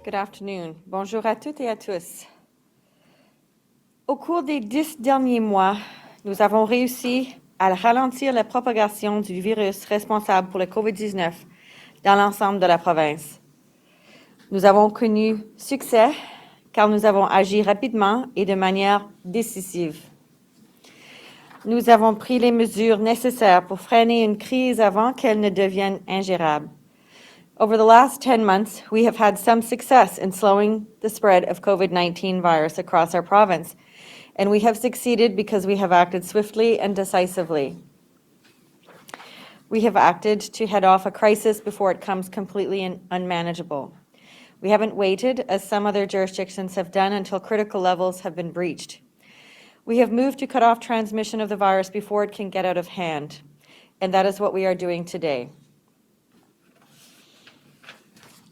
Good afternoon. Bonjour à toutes et à tous. Au cours des 10 derniers mois, nous avons réussi à ralentir la propagation du virus responsable pour le COVID-19 dans l'ensemble de la province. Nous avons connu succès car nous avons agi rapidement et de manière décisive. Nous avons pris les mesures nécessaires pour freiner une crise avant qu'elle ne devienne ingérable. Over the last 10 months, we have had some success in slowing the spread of COVID-19 virus across our province, and we have succeeded because we have acted swiftly and decisively. We have acted to head off a crisis before it becomes completely unmanageable. We haven't waited, as some other jurisdictions have done, until critical levels have been breached. We have moved to cut off transmission of the virus before it can get out of hand, and that is what we are doing today.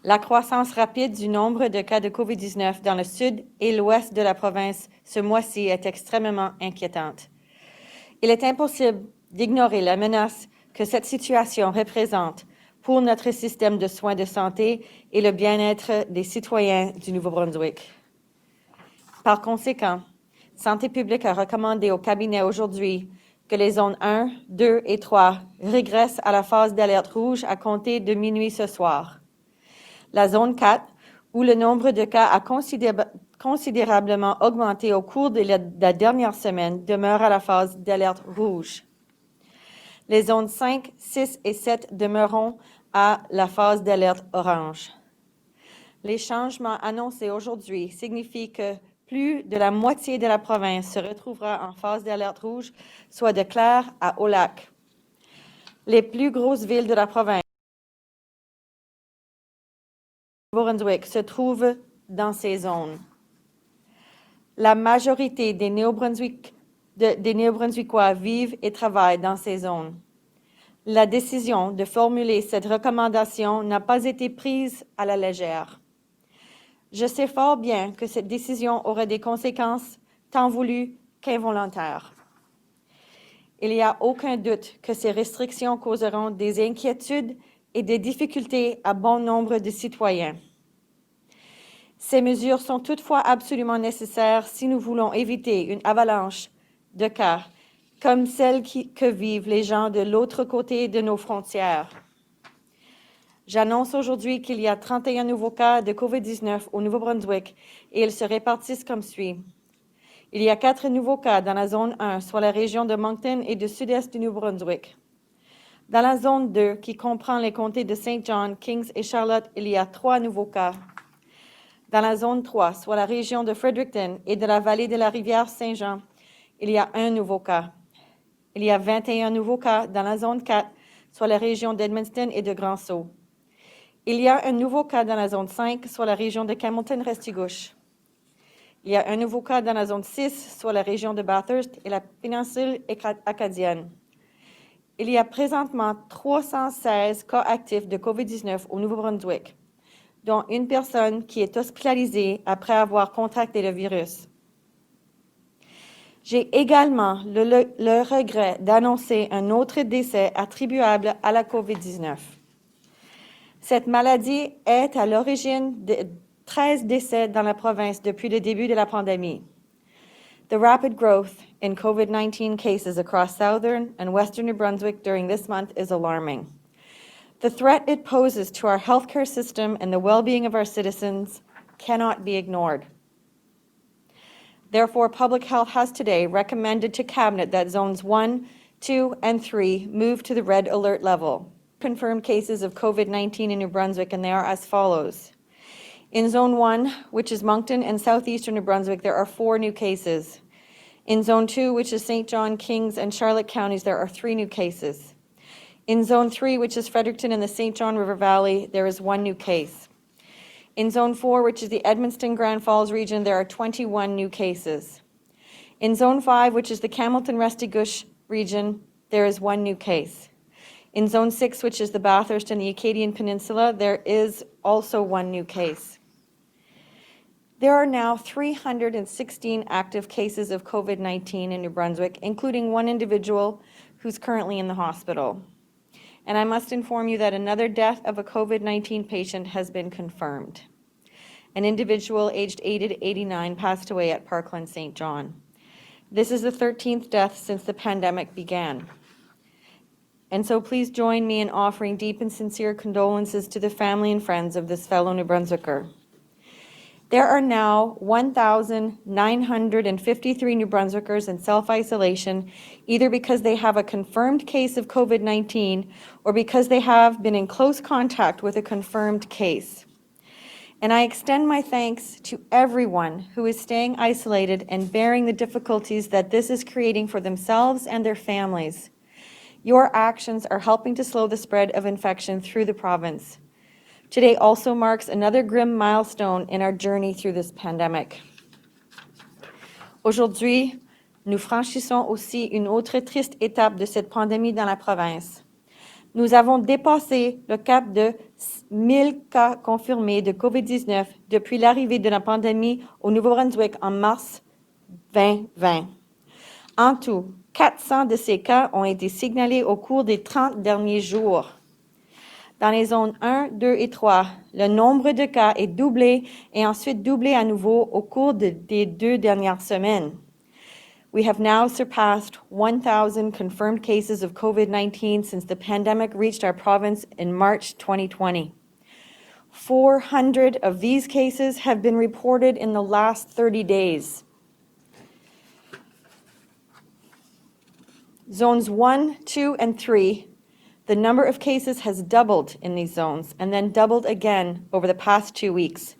La croissance rapide du nombre de cas de COVID-19 dans le sud et l'ouest de la province ce mois-ci est extrêmement inquiétante. Il est impossible d'ignorer la menace que cette situation représente pour notre système de soins de santé et le bien-être des citoyens du Nouveau-Brunswick. Par conséquent, Santé publique a recommandé au cabinet aujourd'hui que les zones 1, 2 et 3 régressent à la phase d'alerte rouge à compter de minuit ce soir. La zone 4, où le nombre de cas a considérablement augmenté au cours de la dernière semaine, demeure à la phase d'alerte rouge. Les zones 5, 6 et 7 demeureront à la phase d'alerte orange. Les changements annoncés aujourd'hui signifient que plus de la moitié de la province se retrouvera en phase d'alerte rouge, soit de Clare à Haut-Lac. Les plus grosses villes de la province Brunswick se trouve dans ces zones. La majorité des Néo-Brunswickois vivent et travaillent dans ces zones. La décision de formuler cette recommandation n'a pas été prise à la légère. Je sais fort bien que cette décision aura des conséquences tant voulues qu'involontaires. Il n'y a aucun doute que ces restrictions causeront des inquiétudes et des difficultés à bon nombre de citoyens. Ces mesures sont toutefois absolument nécessaires si nous voulons éviter une avalanche de cas comme celle que vivent les gens de l'autre côté de nos frontières. J'annonce aujourd'hui qu'il y a 31 nouveaux cas de COVID-19 au Nouveau-Brunswick et ils se répartissent comme suit. Il y a 4 nouveaux cas dans la zone 1, soit la région de Moncton et du sud-est du Nouveau-Brunswick. Dans la zone 2, qui comprend les comtés de Saint John, Kings et Charlotte, il y a 3 nouveaux cas. Dans la zone 3, soit la région de Fredericton et de la vallée de la rivière Saint-Jean, il y a 1 nouveau cas. Il y a 21 nouveaux cas dans la zone 4, soit la région d'Edmundston et de Grand-Sault. Il y a un nouveau cas dans la zone 5, soit la région de Hamilton-Restigouche. Il y a un nouveau cas dans la zone 6, soit la région de Bathurst et la péninsule acadienne. Il y a présentement 316 cas actifs de COVID-19 au Nouveau-Brunswick, dont une personne qui est hospitalisée après avoir contracté le virus. J'ai également le regret d'annoncer un autre décès attribuable à la COVID-19. Cette maladie est à l'origine de 13 décès dans la province depuis le début de la pandémie. The rapid growth in COVID-19 cases across southern and western New Brunswick during this month is alarming. The threat it poses to our healthcare system and the well-being of our citizens cannot be ignored. Therefore, Public Health has today recommended to Cabinet that Zones 1, 2, and 3 move to the red alert level. Confirmed cases of COVID-19 in New Brunswick, and they are as follows. In Zone 1, which is Moncton and southeastern New Brunswick, there are 4 new cases. In Zone 2, which is St. John, Kings, and Charlotte counties, there are 3 new cases. In Zone 3, which is Fredericton and the St. John River Valley, there is 1 new case. In Zone 4, which is the Edmundston Grand Falls region, there are 21 new cases. In Zone 5, which is the Hamilton-Restigouche region, there is 1 new case. In Zone 6, which is the Bathurst and the Acadian Peninsula, there is also 1 new case. There are now 316 active cases of COVID-19 in New Brunswick, including 1 individual who's currently in the hospital. And I must inform you that another death of a COVID-19 patient has been confirmed. An individual aged 80 to 89 passed away at Parkland St. John. This is the 13th death since the pandemic began. And so please join me in offering deep and sincere condolences to the family and friends of this fellow New Brunswicker. There are now 1,953 New Brunswickers in self-isolation, either because they have a confirmed case of COVID-19 or because they have been in close contact with a confirmed case. And I extend my thanks to everyone who is staying isolated and bearing the difficulties that this is creating for themselves and their families. Your actions are helping to slow the spread of infection through the province. Today also marks another grim milestone in our journey through this pandemic. Aujourd'hui, nous franchissons aussi une autre triste étape de cette pandémie dans la province. Nous avons dépassé le cap de 1000 cas confirmés de COVID-19 depuis l'arrivée de la pandémie au Nouveau-Brunswick en mars 2020. En tout, 400 de ces cas ont été signalés au cours des 30 derniers jours. Dans les zones 1, 2 et 3, le nombre de cas est doublé et ensuite doublé à nouveau au cours des 2 dernières semaines. We have now surpassed 1,000 confirmed cases of COVID-19 since the pandemic reached our province in March 2020. 400 of these cases have been reported in the last 30 days. Zones 1, 2, and 3, the number of cases has doubled in these zones and then doubled again over the past 2 weeks.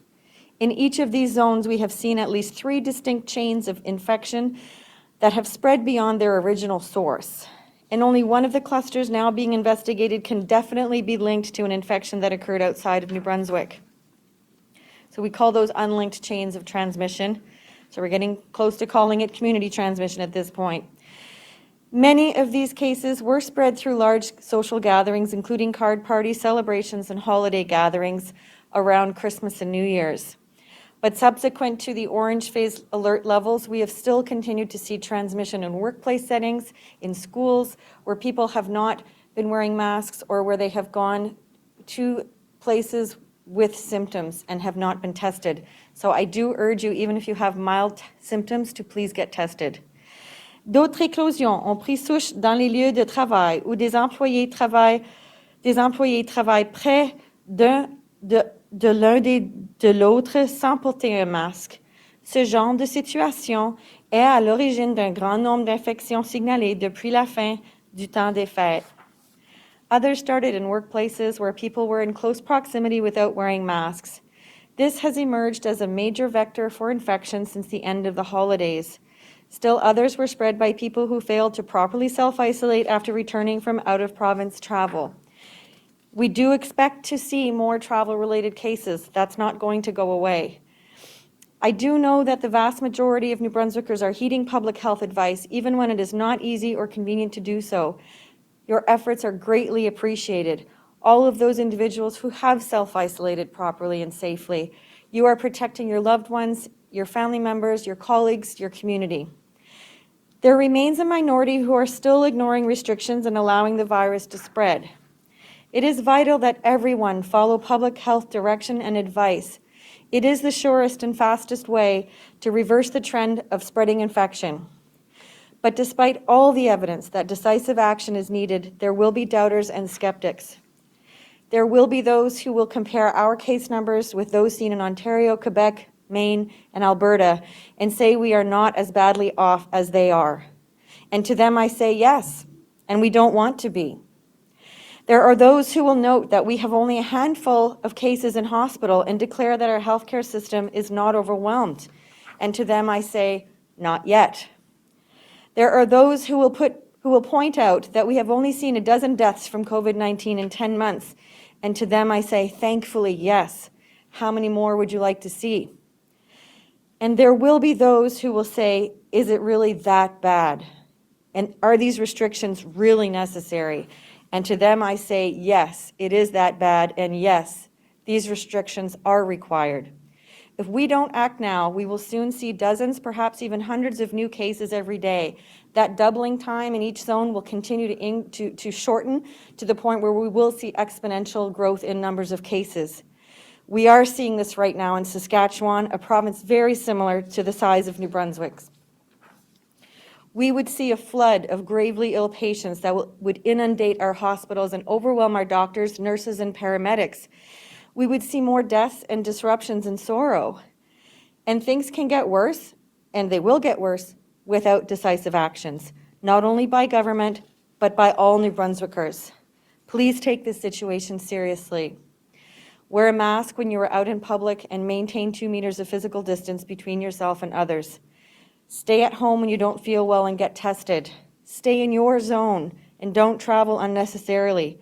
In each of these zones, we have seen at least 3 distinct chains of infection that have spread beyond their original source. And only one of the clusters now being investigated can definitely be linked to an infection that occurred outside of New Brunswick. So we call those unlinked chains of transmission. So we're getting close to calling it community transmission at this point. Many of these cases were spread through large social gatherings, including card parties, celebrations, and holiday gatherings around Christmas and New Year's. But subsequent to the orange phase alert levels, we have still continued to see transmission in workplace settings, in schools, where people have not been wearing masks or where they have gone to places with symptoms and have not been tested. So I do urge you, even if you have mild symptoms, to please get tested. D'autres éclosions ont pris souche dans les lieux de travail où des employés travaillent près de l'un de l'autre sans porter un masque. Ce genre de situation est à l'origine d'un grand nombre d'infections signalées depuis la fin du temps des fêtes. Others started in workplaces where people were in close proximity without wearing masks. This has emerged as a major vector for infection since the end of the holidays. Still, others were spread by people who failed to properly self-isolate after returning from out-of-province travel. We do expect to see more travel-related cases. That's not going to go away. I do know that the vast majority of New Brunswickers are heeding public health advice, even when it is not easy or convenient to do so. Your efforts are greatly appreciated. All of those individuals who have self-isolated properly and safely, you are protecting your loved ones, your family members, your colleagues, your community. There remains a minority who are still ignoring restrictions and allowing the virus to spread. It is vital that everyone follow public health direction and advice. It is the surest and fastest way to reverse the trend of spreading infection. But despite all the evidence that decisive action is needed, there will be doubters and skeptics. There will be those who will compare our case numbers with those seen in Ontario, Quebec, Maine, and Alberta, and say we are not as badly off as they are. And to them I say yes, and we don't want to be. There are those who will note that we have only a handful of cases in hospital and declare that our healthcare system is not overwhelmed. And to them I say, not yet. There are those who will point out that we have only seen a dozen deaths from COVID-19 in 10 months. And to them I say, thankfully, yes. How many more would you like to see? And there will be those who will say, is it really that bad? And are these restrictions really necessary? And to them I say, yes, it is that bad, and yes, these restrictions are required. If we don't act now, we will soon see dozens, perhaps even hundreds of new cases every day. That doubling time in each zone will continue to shorten to the point where we will see exponential growth in numbers of cases. We are seeing this right now in Saskatchewan, a province very similar to the size of New Brunswick's. We would see a flood of gravely ill patients that would inundate our hospitals and overwhelm our doctors, nurses, and paramedics. We would see more deaths and disruptions and sorrow. And things can get worse, and they will get worse, without decisive actions, not only by government, but by all New Brunswickers. Please take this situation seriously. Wear a mask when you are out in public and maintain 2 meters of physical distance between yourself and others. Stay at home when you don't feel well and get tested. Stay in your zone and don't travel unnecessarily.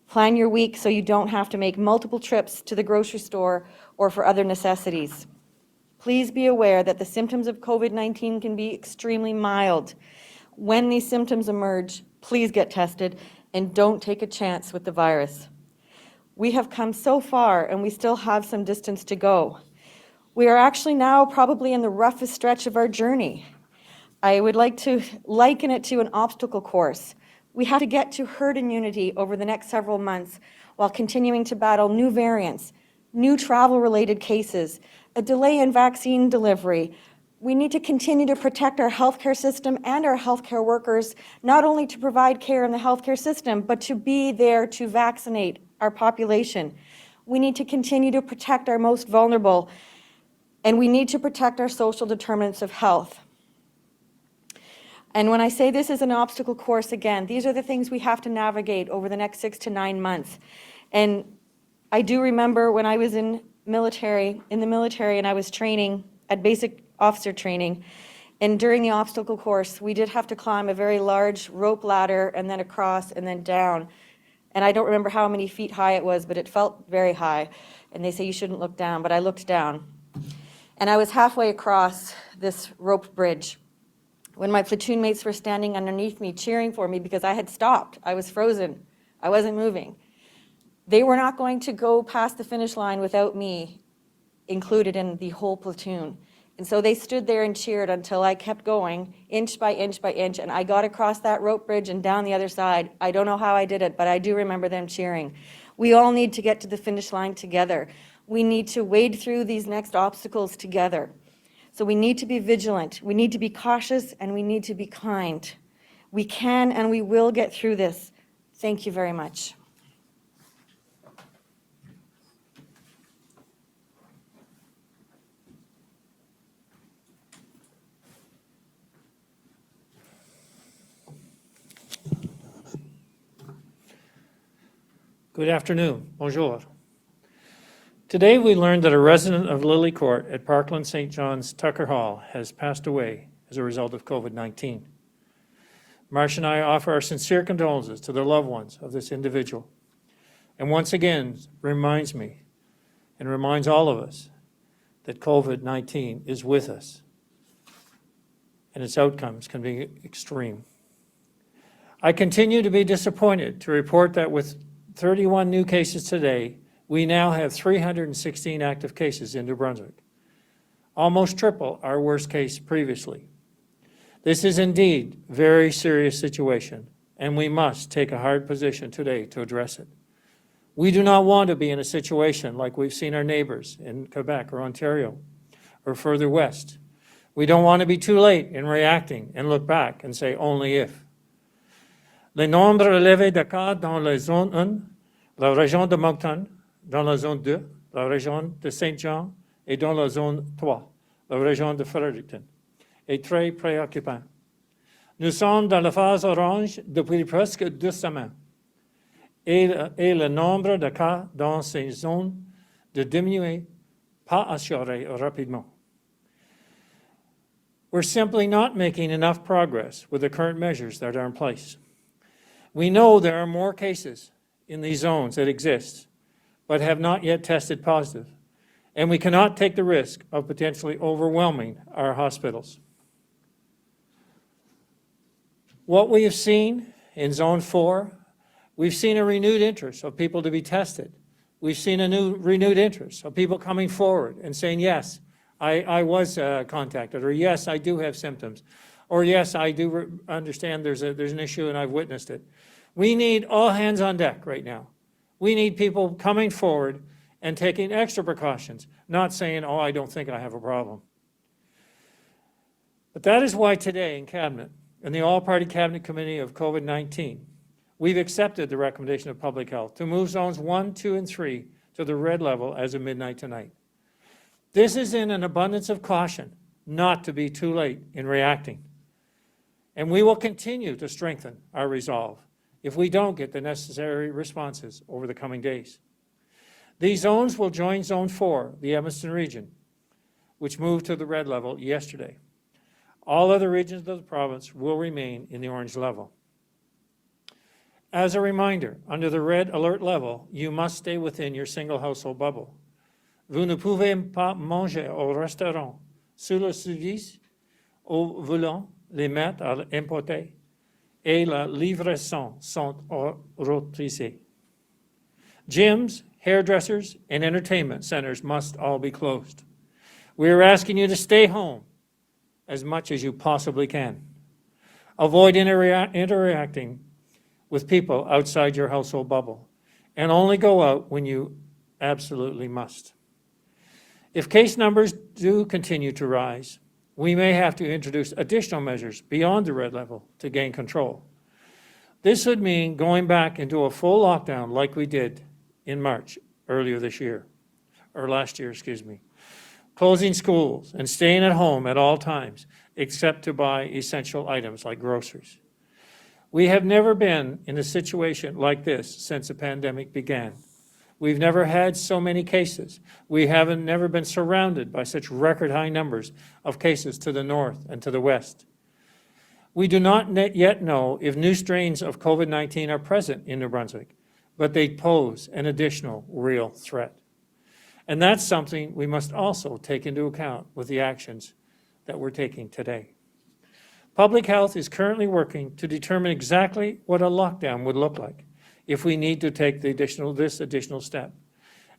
Plan your week so you don't have to make multiple trips to the grocery store or for other necessities. Please be aware that the symptoms of COVID-19 can be extremely mild. When these symptoms emerge, please get tested and don't take a chance with the virus. We have come so far and we still have some distance to go. We are actually now probably in the roughest stretch of our journey. I would like to liken it to an obstacle course. We have to get to herd immunity over the next several months while continuing to battle new variants, new travel-related cases, a delay in vaccine delivery. We need to continue to protect our healthcare system and our healthcare workers, not only to provide care in the healthcare system, but to be there to vaccinate our population. We need to continue to protect our most vulnerable, and we need to protect our social determinants of health. And when I say this is an obstacle course, again, these are the things we have to navigate over the next 6 to 9 months. And I do remember when I was in the military, and I was training at basic officer training, and during the obstacle course, we did have to climb a very large rope ladder and then across and then down. And I don't remember how many feet high it was, but it felt very high. And they say you shouldn't look down, but I looked down. And I was halfway across this rope bridge when my platoon mates were standing underneath me cheering for me because I had stopped. I was frozen. I wasn't moving. They were not going to go past the finish line without me included in the whole platoon. And so they stood there and cheered until I kept going, inch by inch by inch, and I got across that rope bridge and down the other side. I don't know how I did it, but I do remember them cheering. We all need to get to the finish line together. We need to wade through these next obstacles together. So we need to be vigilant, we need to be cautious, and we need to be kind. We can and we will get through this. Thank you very much. Good afternoon. Bonjour. Today we learned that a resident of Lily Court at Parkland St. John's Tucker Hall has passed away as a result of COVID-19. Marcia and I offer our sincere condolences to the loved ones of this individual, and once again reminds me and reminds all of us that COVID-19 is with us and its outcomes can be extreme. I continue to be disappointed to report that with 31 new cases today, we now have 316 active cases in New Brunswick, almost triple our worst case previously. This is indeed a very serious situation, and we must take a hard position today to address it. We do not want to be in a situation like we've seen our neighbors in Quebec or Ontario or further west. We don't want to be too late in reacting and look back and say only if. Le nombre élevé de cas dans la zone 1, la région de Moncton, dans la zone 2, la région de Saint-Jean, et dans la zone 3, la région de Fredericton, est très préoccupant. Nous sommes dans la phase orange depuis presque 2 semaines, et le nombre de cas dans ces zones de diminuer, pas assuré rapidement. We're simply not making enough progress with the current measures that are in place. We know there are more cases in these zones that exist, but have not yet tested positive, and we cannot take the risk of potentially overwhelming our hospitals. What we have seen in Zone 4, we've seen a renewed interest of people to be tested. We've seen a renewed interest of people coming forward and saying, yes, I was contacted, or yes, I do have symptoms, or yes, I do understand there's an issue and I've witnessed it. We need all hands on deck right now. We need people coming forward and taking extra precautions, not saying, oh, I don't think I have a problem. But that is why today in Cabinet, in the All-Party Cabinet Committee of COVID-19, we've accepted the recommendation of Public Health to move zones 1, 2, and 3 to the red level as of midnight tonight. This is in an abundance of caution, not to be too late in reacting. And we will continue to strengthen our resolve if we don't get the necessary responses over the coming days. These zones will join Zone 4, the Edmundston region, which moved to the red level yesterday. All other regions of the province will remain in the orange level. As a reminder, under the red alert level, you must stay within your single household bubble. Vous ne pouvez pas manger au restaurant, sous le service, au volant, les mettre à l'emporter, et la livraison sont autorisées. Gyms, hairdressers, and entertainment centers must all be closed. We are asking you to stay home as much as you possibly can. Avoid interacting with people outside your household bubble, and only go out when you absolutely must. If case numbers do continue to rise, we may have to introduce additional measures beyond the red level to gain control. This would mean going back into a full lockdown like we did in March earlier this year, or last year, excuse me. Closing schools and staying at home at all times, except to buy essential items like groceries. We have never been in a situation like this since the pandemic began. We've never had so many cases. We haven't never been surrounded by such record high numbers of cases to the north and to the west. We do not yet know if new strains of COVID-19 are present in New Brunswick, but they pose an additional real threat. And that's something we must also take into account with the actions that we're taking today. Public Health is currently working to determine exactly what a lockdown would look like if we need to take this additional step.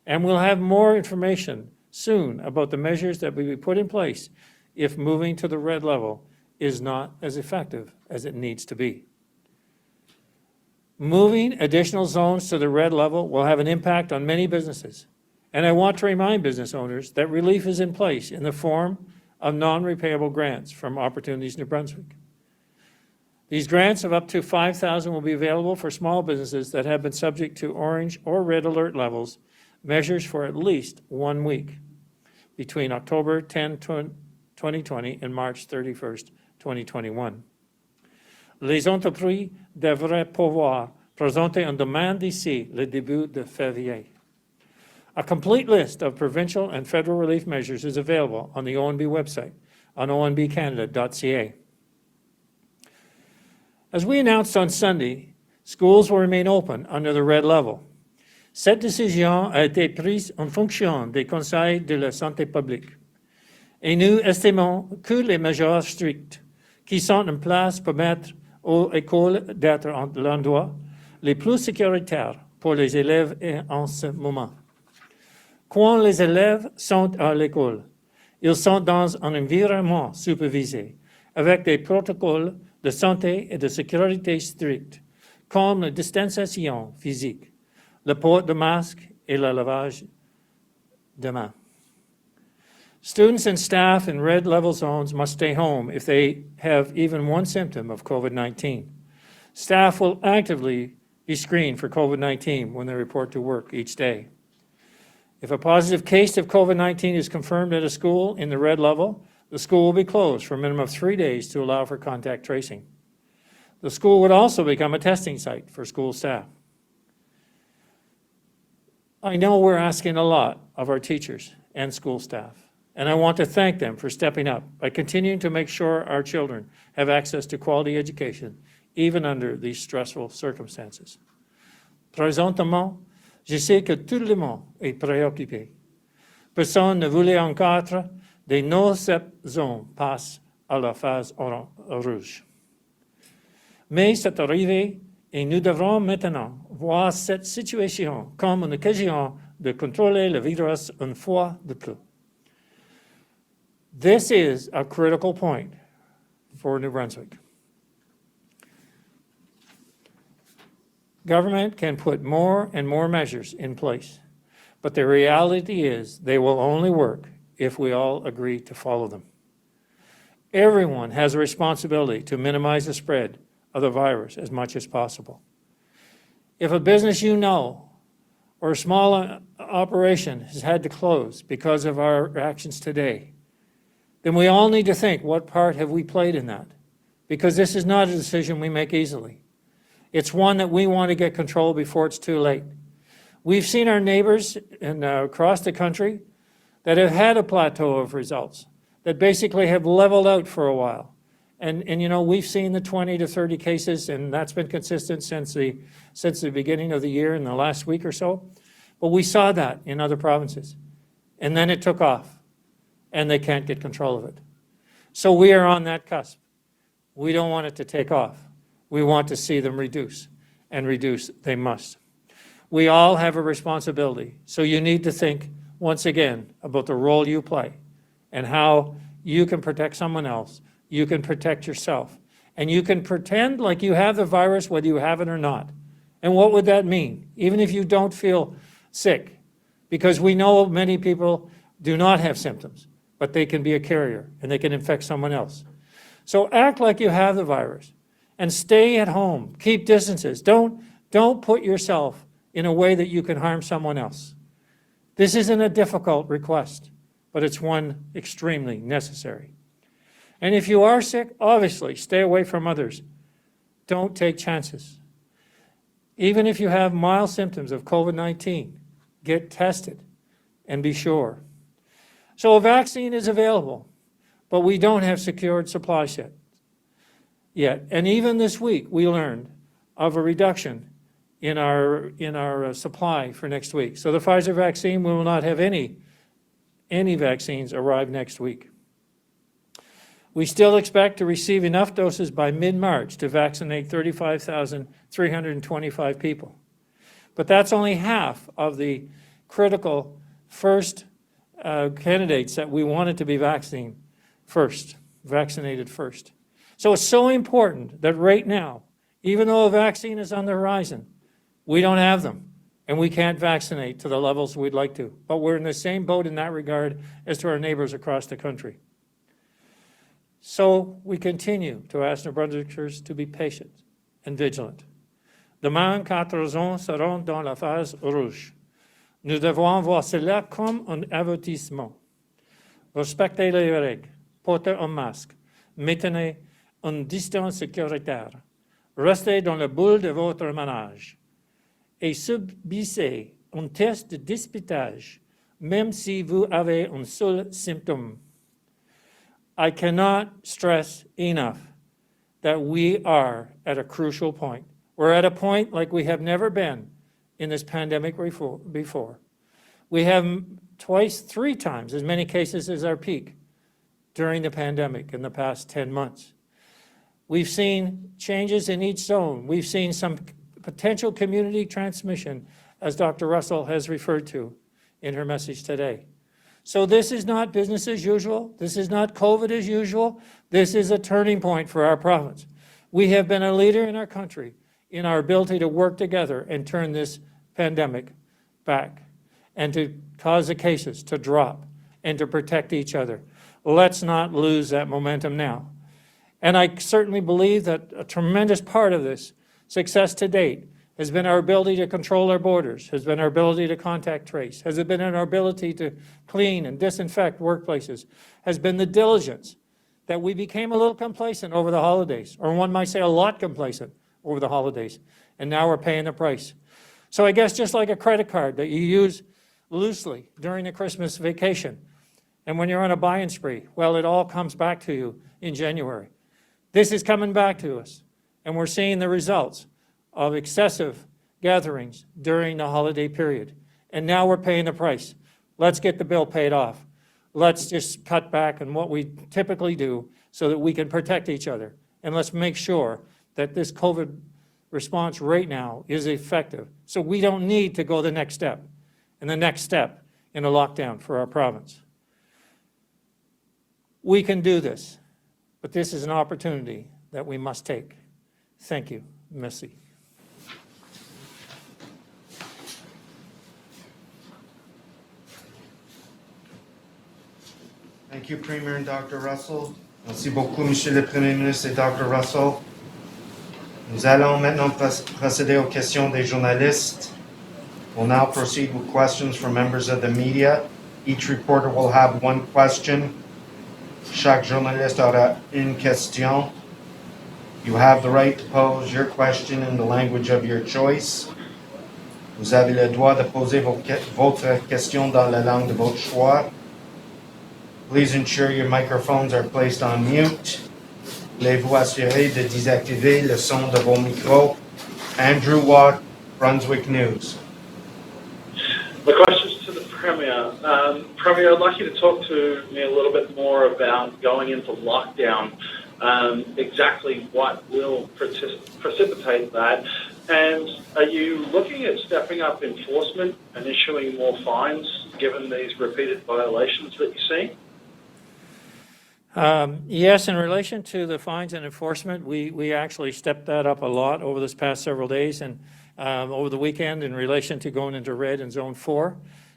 And we'll have more information soon about the measures that will be put in place if moving to the red level is not as effective as it needs to be. Moving additional zones to the red level will have an impact on many businesses. And I want to remind business owners that relief is in place in the form of non-repayable grants from Opportunities New Brunswick. These grants of up to $5,000 will be available for small businesses that have been subject to orange or red alert levels, measures for at least 1 week between October 10, 2020 and March 31st, 2021. Les entreprises devraient pouvoir présenter une demande d'ici le début de février. A complete list of provincial and federal relief measures is available on the ONB website on onbcanada.ca. As we announced on Sunday, schools will remain open under the red level. Cette décision a été prise en fonction des conseils de la santé publique. Et nous estimons que les mesures strictes qui sont en place permettent aux écoles d'être l'endroit le plus sécuritaire pour les élèves en ce moment. Quand les élèves sont à l'école, ils sont dans un environnement supervisé, avec des protocoles de santé et de sécurité stricts, comme la distanciation physique, le port de masque et le lavage de mains. Students and staff in red level zones must stay home if they have even one symptom of COVID-19. Staff will actively be screened for COVID-19 when they report to work each day. If a positive case of COVID-19 is confirmed at a school in the red level, the school will be closed for a minimum of 3 days to allow for contact tracing. The school would also become a testing site for school staff. I know we're asking a lot of our teachers and school staff, and I want to thank them for stepping up by continuing to make sure our children have access to quality education, even under these stressful circumstances. Présentement, je sais que tout le monde est préoccupé. Personne ne voulait encore de nos zones passe à la phase rouge. Mais c'est arrivé et nous devrons maintenant voir cette situation comme une occasion de contrôler le virus une fois de plus. This is a critical point for New Brunswick. Government can put more and more measures in place, But the reality is they will only work if we all agree to follow them. Everyone has a responsibility to minimize the spread of the virus as much as possible. If a business you know or a small operation has had to close because of our actions today, then we all need to think, what part have we played in that? Because this is not a decision we make easily. It's one that we want to get control before it's too late. We've seen our neighbors across the country that have had a plateau of results, that basically have leveled out for a while. And you know, we've seen the 20 to 30 cases, and that's been consistent since the beginning of the year in the last week or so. But we saw that in other provinces. And then it took off, and they can't get control of it. So we are on that cusp. We don't want it to take off. We want to see them reduce, and reduce they must. We all have a responsibility. So you need to think once again about the role you play and how you can protect someone else. You can protect yourself. And you can pretend like you have the virus whether you have it or not. And what would that mean? Even if you don't feel sick, because we know many people do not have symptoms, but they can be a carrier and they can infect someone else. So act like you have the virus and stay at home. Keep distances. Don't put yourself in a way that you can harm someone else. This isn't a difficult request, but it's one extremely necessary. And if you are sick, obviously, stay away from others. Don't take chances. Even if you have mild symptoms of COVID-19, get tested and be sure. So a vaccine is available, but we don't have secured supplies yet. And even this week, we learned of a reduction in our supply for next week. So the Pfizer vaccine, we will not have any vaccines arrive next week. We still expect to receive enough doses by mid-March to vaccinate 35,325 people. But that's only half of the critical first candidates that we wanted to be vaccinated first. So it's so important that right now, even though a vaccine is on the horizon, we don't have them, and we can't vaccinate to the levels we'd like to. But we're in the same boat in that regard as to our neighbors across the country. So we continue to ask New Brunswickers to be patient and vigilant. Demain, 4 ans seront dans la phase rouge. Nous devons voir cela comme un avertissement. Respectez les règles, portez un masque, maintenez une distance sécuritaire, restez dans la bulle de votre ménage et subissez un test de dépistage, même si vous avez un seul symptôme. I cannot stress enough that we are at a crucial point. We're at a point like we have never been in this pandemic before. We have twice, 3 times as many cases as our peak during the pandemic in the past 10 months. We've seen changes in each zone. We've seen some potential community transmission, as Dr. Russell has referred to in her message today. So this is not business as usual. This is not COVID as usual. This is a turning point for our province. We have been a leader in our country in our ability to work together and turn this pandemic back and to cause the cases to drop and to protect each other. Let's not lose that momentum now. And I certainly believe that a tremendous part of this success to date has been our ability to control our borders, has been our ability to contact trace, has it been our ability to clean and disinfect workplaces, has been the diligence that we became a little complacent over the holidays, or one might say a lot complacent over the holidays, and now we're paying the price. So I guess just like a credit card that you use loosely during the Christmas vacation, and when you're on a buy-in spree, well, it all comes back to you in January. This is coming back to us, and we're seeing the results of excessive gatherings during the holiday period. And now we're paying the price. Let's get the bill paid off. Let's just cut back on what we typically do so that we can protect each other. And let's make sure that this COVID response right now is effective, so we don't need to go the next step, and the next step in a lockdown for our province. We can do this, but this is an opportunity that we must take. Thank you. Merci. Thank you, Premier and Dr. Russell. Merci beaucoup, Monsieur le Premier ministre et Dr. Russell. Nous allons maintenant procéder aux questions des journalistes. We'll now proceed with questions from members of the media. Each reporter will have one question. Chaque journaliste aura une question. You have the right to pose your question in the language of your choice. Vous avez le droit de poser votre question dans la langue de votre choix. Please ensure your microphones are placed on mute. Voulez-vous assurer de désactiver le son de vos micros? Andrew Watt, Brunswick News. My question's to the Premier. Premier, I'd like you to talk to me a little bit more about going into lockdown, exactly what will precipitate that, and are you looking at stepping up enforcement and issuing more fines given these repeated violations that you're seeing? Yes, in relation to the fines and enforcement, we actually stepped that up a lot over this past several days and over the weekend in relation to going into red and zone 4.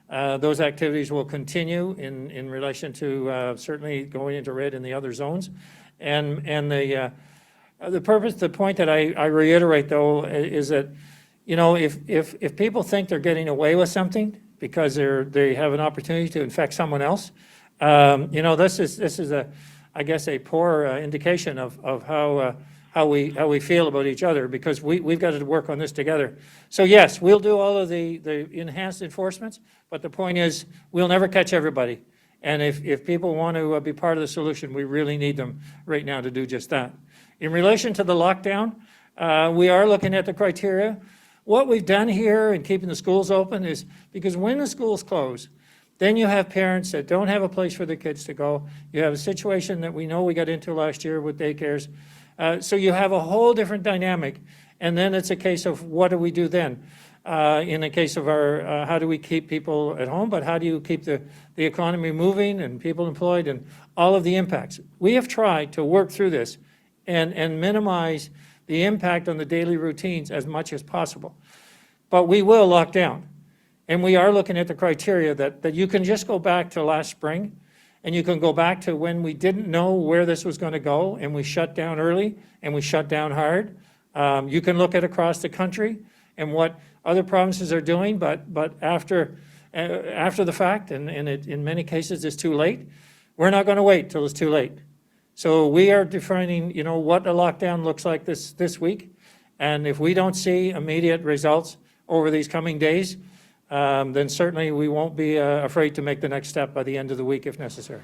Those activities will continue in relation to certainly going into red in the other zones. And the point that I reiterate though is that, you know, if people think they're getting away with something because they have an opportunity to infect someone else, you know, this is I guess a poor indication of how we feel about each other, because we've got to work on this together. So yes, we'll do all of the enhanced enforcements, but the point is we'll never catch everybody. And if people want to be part of the solution, we really need them right now to do just that. In relation to the lockdown, we are looking at the criteria. What we've done here in keeping the schools open is because when the schools close, then you have parents that don't have a place for their kids to go. You have a situation that we know we got into last year with daycares. So you have a whole different dynamic. And then it's a case of what do we do then? In the case of our, how do we keep people at home, but how do you keep the economy moving and people employed and all of the impacts? We have tried to work through this and minimize the impact on the daily routines as much as possible. But we will lock down. And we are looking at the criteria that you can just go back to last spring, and you can go back to when we didn't know where this was going to go, and we shut down early, and we shut down hard. You can look at across the country and what other provinces are doing, but after the fact, and in many cases it's too late, we're not going to wait till it's too late. So we are defining, you know, what a lockdown looks like this week, and if we don't see immediate results over these coming days, then certainly we won't be afraid to make the next step by the end of the week if necessary.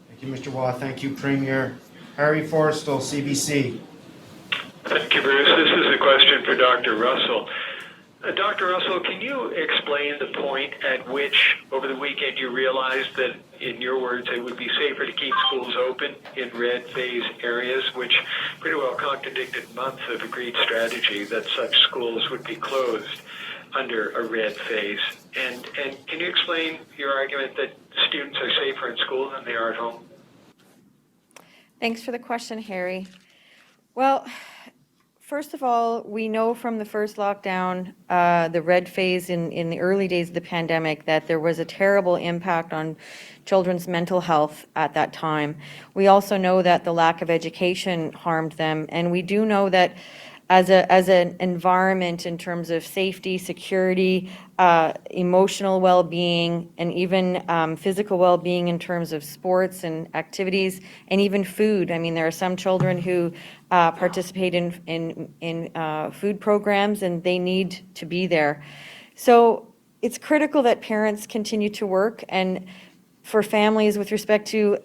Thank you, Mr. Waugh. Thank you, Premier. Harry Forrestal, CBC. Thank you, Bruce. This is a question for Dr. Russell. Dr. Russell, can you explain the point at which, over the weekend, you realized that, in your words, it would be safer to keep schools open in red phase areas, which pretty well contradicted months of agreed strategy that such schools would be closed under a red phase? And can you explain your argument that students are safer in school than they are at home? Thanks for the question, Harry. Well, first of all, we know from the first lockdown, the red phase in the early days of the pandemic, that there was a terrible impact on children's mental health at that time. We also know that the lack of education harmed them, and we do know that as an environment in terms of safety, security, emotional well-being, and even physical well-being in terms of sports and activities, and even food. I mean, there are some children who participate in food programs, and they need to be there. So it's critical that parents continue to work, and for families with respect to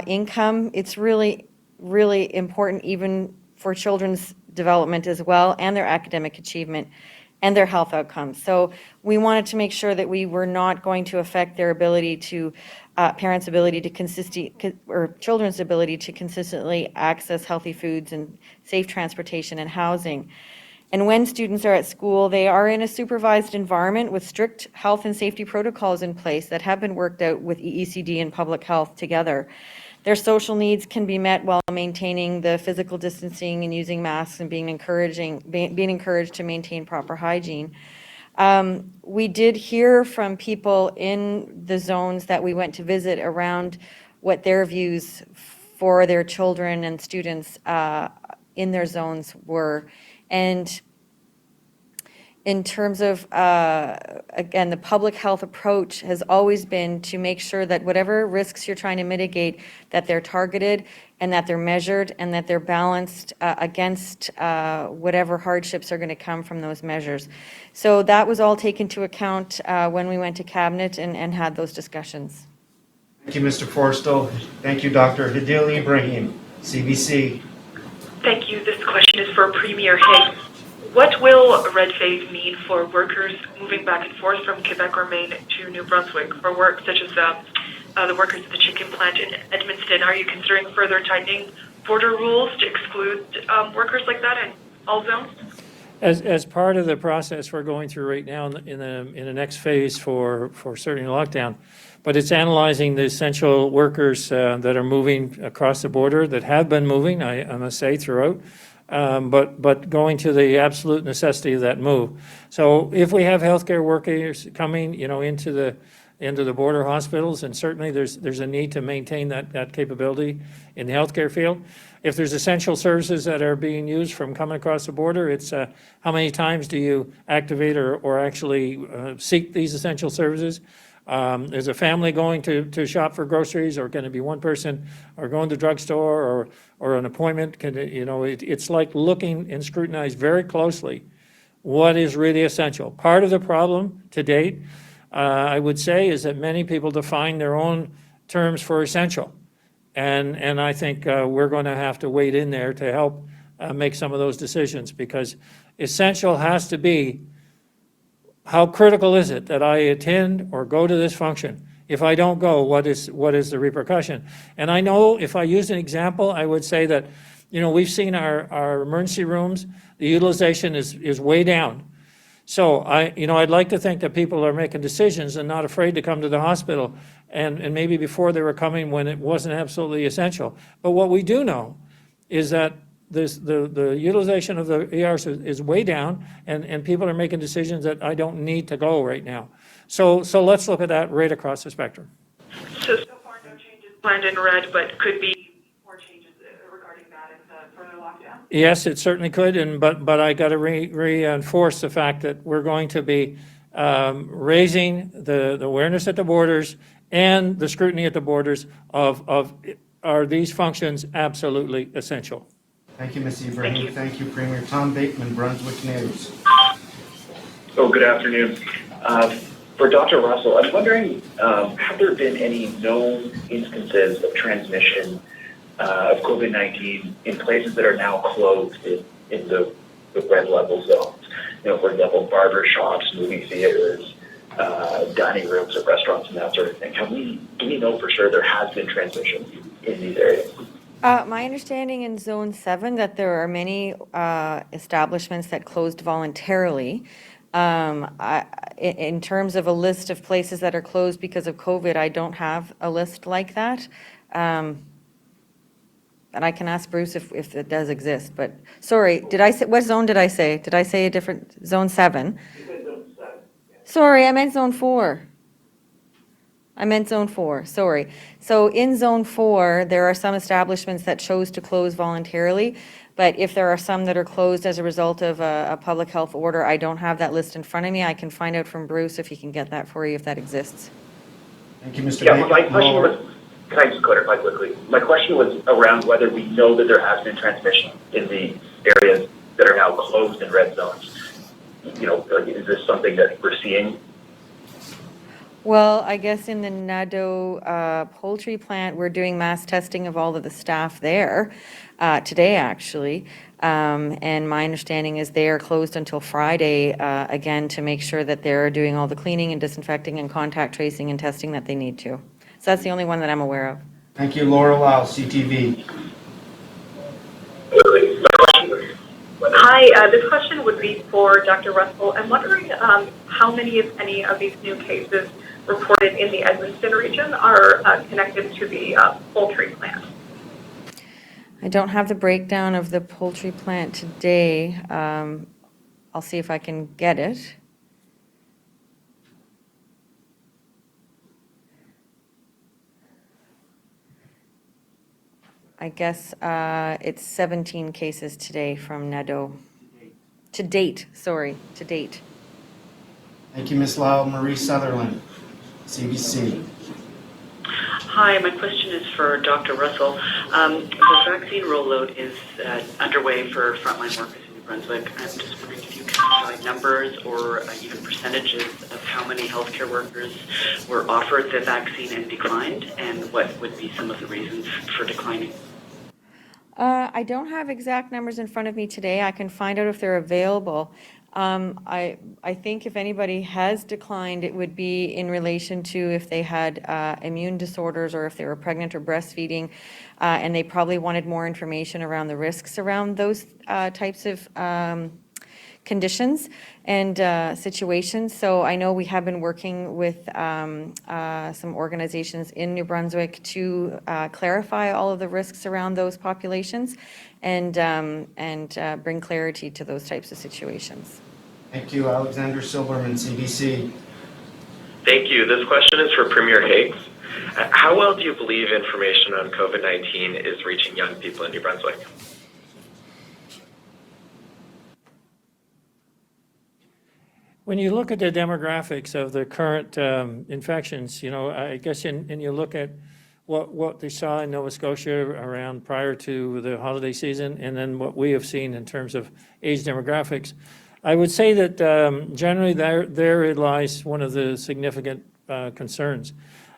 income, it's really, really important even for children's development as well, and their academic achievement and their health outcomes. So we wanted to make sure that we were not going to affect their ability to, parents' ability to or children's ability to consistently access healthy foods and safe transportation and housing. And when students are at school, they are in a supervised environment with strict health and safety protocols in place that have been worked out with EECD and public health together. Their social needs can be met while maintaining the physical distancing and using masks and being encouraged to maintain proper hygiene. We did hear from people in the zones that we went to visit around what their views for their children and students in their zones were. And in terms of, again, the public health approach has always been to make sure that whatever risks you're trying to mitigate, that they're targeted and that they're measured and that they're balanced against whatever hardships are going to come from those measures. So that was all taken into account when we went to Cabinet and had those discussions. Thank you, Mr. Forstall. Thank you, Dr. Hadil Ibrahim, CBC. Thank you. This question is for Premier Higgs. What will a red phase mean for workers moving back and forth from Quebec or Maine to New Brunswick for work such as the workers at the chicken plant in Edmundston? Are you considering further tightening border rules to exclude workers like that in all zones? As part of the process we're going through right now in the next phase for certainly lockdown, but it's analyzing the essential workers that are moving across the border, that have been moving, I must say, throughout. But going to the absolute necessity of that move. So if we have healthcare workers coming, into the border hospitals, and certainly there's a need to maintain that capability in the healthcare field. If there's essential services that are being used from coming across the border, it's how many times do you activate or actually seek these essential services? Is a family going to shop for groceries, or going to be one person, or going to the drugstore, or an appointment? It's like looking and scrutinize very closely what is really essential. Part of the problem to date, I would say, is that many people define their own terms for essential. And I think we're going to have to wade in there to help make some of those decisions, because essential has to be, how critical is it that I attend or go to this function? If I don't go, what is the repercussion? And I know if I use an example, I would say that, we've seen our emergency rooms, the utilization is way down. So I'd like to think that people are making decisions and not afraid to come to the hospital, and maybe before they were coming when it wasn't absolutely essential. But what we do know is that the utilization of the ERs is way down, and people are making decisions that I don't need to go right now. So let's look at that right across the spectrum. So far no changes planned in red, but could be more changes regarding that in the further lockdown? Yes, it certainly could, but I got to reinforce the fact that we're going to be raising the awareness at the borders and the scrutiny at the borders of are these functions absolutely essential. Thank you, Ms. Ibrahim. Thank you, Premier. Tom Bateman, Brunswick News. Good afternoon. For Dr. Russell, I'm wondering, have there been any known instances of transmission of COVID-19 in places that are now closed in the red level zones? For example, barber shops, movie theaters, dining rooms at restaurants, and that sort of thing. Do we know for sure there has been transmission in these areas? My understanding in Zone 7 that there are many establishments that closed voluntarily. In terms of a list of places that are closed because of COVID, I don't have a list like that. And I can ask Bruce if it does exist. But sorry, did I say, what zone did I say? Did I say a different, Zone 7? You said Zone 7. Yeah. Sorry, I meant Zone 4. Sorry. So in Zone 4, there are some establishments that chose to close voluntarily, but if there are some that are closed as a result of a public health order, I don't have that list in front of me. I can find out from Bruce if he can get that for you, if that exists. Thank you, Mr. Yeah, Bateman. my question was, can I just clarify quickly? My question was around whether we know that there has been transmission in the areas that are now closed in red zones. Is this something that we're seeing? Well, I guess in the Nadeau poultry plant, we're doing mass testing of all of the staff there today, actually. And my understanding is they are closed until Friday, again, to make sure that they're doing all the cleaning and disinfecting and contact tracing and testing that they need to. So that's the only one that I'm aware of. Thank you, Laura Lau, CTV. Hi, this question would be for Dr. Russell. I'm wondering how many, if any, of these new cases reported in the Edmundston region are connected to the poultry plant? I don't have the breakdown of the poultry plant today. I'll see if I can get it. I guess it's 17 cases today from Nadeau. To date, sorry, to date. Thank you, Ms. Lau. Marie Sutherland, CBC. Hi, my question is for Dr. Russell. The vaccine rollout is underway for frontline workers in New Brunswick. I'm just wondering if you can provide numbers or even percentages of how many healthcare workers were offered the vaccine and declined, and what would be some of the reasons for declining. I don't have exact numbers in front of me today. I can find out if they're available. I think if anybody has declined, it would be in relation to if they had immune disorders or if they were pregnant or breastfeeding, and they probably wanted more information around the risks around those types of conditions and situations. So I know we have been working with some organizations in New Brunswick to clarify all of the risks around those populations and bring clarity to those types of situations. Thank you, Alexander Silberman, CBC. Thank you. This question is for Premier Higgs. How well do you believe information on COVID-19 is reaching young people in New Brunswick? When you look at the demographics of the current infections, I guess, and you look at what they saw in Nova Scotia around prior to the holiday season, and then what we have seen in terms of age demographics, I would say that generally there lies one of the significant concerns.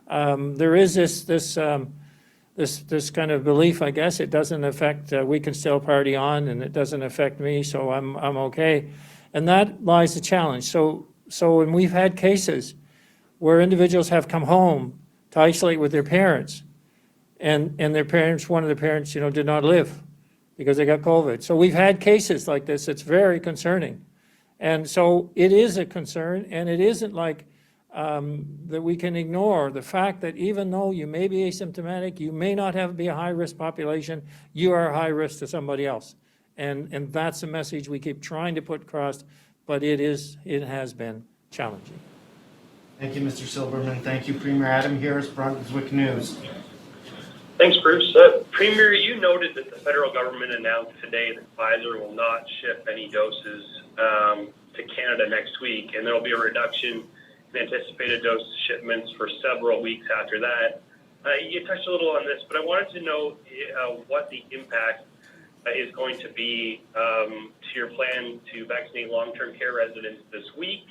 There is this kind of belief, I guess, it doesn't affect, we can still party on, and it doesn't affect me, so I'm okay. And that lies the challenge. So when we've had cases where individuals have come home to isolate with their parents, and their parents, one of the parents, did not live because they got COVID. So we've had cases like this. It's very concerning. And so it is a concern, and it isn't like that we can ignore the fact that even though you may be asymptomatic, you may not be a high-risk population, you are a high risk to somebody else. And that's a message we keep trying to put across, but it has been challenging. Thank you, Mr. Silberman. Thank you, Premier Adam Harris, Brunswick News. Thanks, Bruce. Premier, you noted that the federal government announced today that Pfizer will not ship any doses to Canada next week, and there will be a reduction in anticipated dose shipments for several weeks after that. You touched a little on this, but I wanted to know what the impact is going to be to your plan to vaccinate long-term care residents this week,